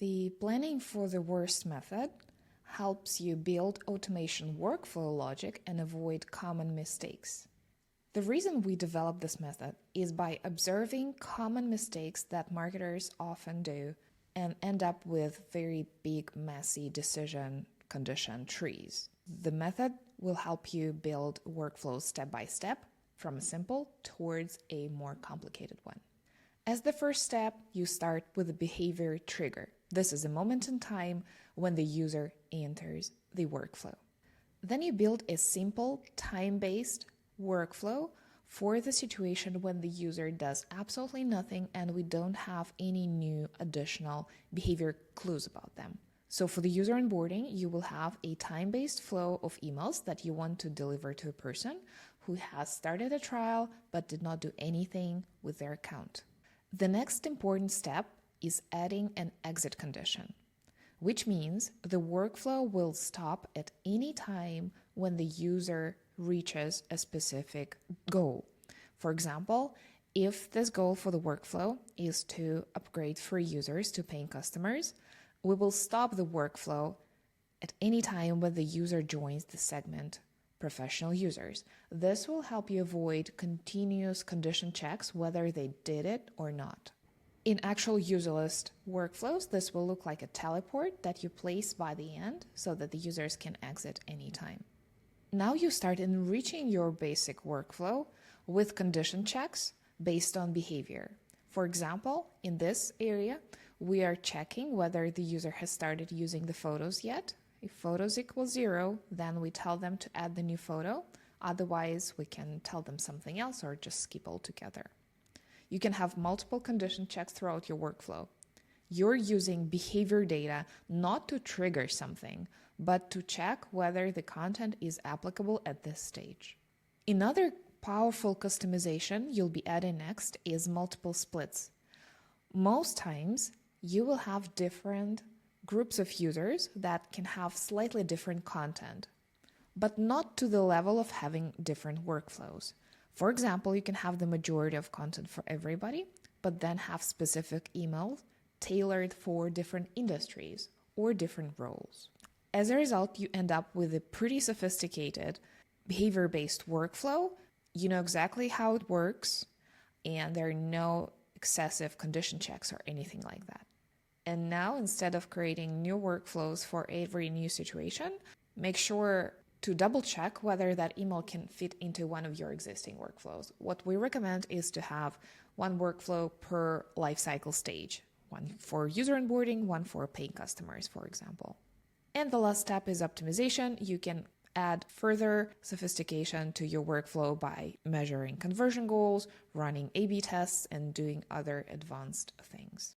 The planning for the worst method helps you build automation workflow logic and avoid common mistakes. The reason we developed this method is by observing common mistakes that marketers often do and end up with very big, messy decision condition trees. The method will help you build workflows step by step from a simple towards a more complicated one. As the first step, you start with a behavior trigger. This is a moment in time when the user enters the workflow. Then you build a simple time-based workflow for the situation when the user does absolutely nothing and we don't have any new additional behavior clues about them. So for the user onboarding, you will have a time-based flow of emails that you want to deliver to a person who has started a trial but did not do anything with their account. The next important step is adding an exit condition, which means the workflow will stop at any time when the user reaches a specific goal. For example, if this goal for the workflow is to upgrade free users to paying customers, we will stop the workflow at any time when the user joins the segment professional users. This will help you avoid continuous condition checks whether they did it or not. In actual user list workflows, this will look like a teleport that you place by the end so that the users can exit anytime. Now you start enriching your basic workflow with condition checks based on behavior. For example, in this area, we are checking whether the user has started using the photos yet. If photos equals 0, then we tell them to add the new photo. Otherwise, we can tell them something else or just skip altogether. You can have multiple condition checks throughout your workflow. You're using behavior data not to trigger something, but to check whether the content is applicable at this stage. Another powerful customization you'll be adding next is multiple splits. Most times, you will have different groups of users that can have slightly different content, but not to the level of having different workflows. For example, you can have the majority of content for everybody, but then have specific emails tailored for different industries or different roles. As a result, you end up with a pretty sophisticated behavior-based workflow. You know exactly how it works, and there are no excessive condition checks or anything like that. And now, instead of creating new workflows for every new situation, make sure to double check whether that email can fit into one of your existing workflows. What we recommend is to have one workflow per lifecycle stage, one for user onboarding, one for paying customers, for example. And the last step is optimization. You can add further sophistication to your workflow by measuring conversion goals, running A/B tests, and doing other advanced things.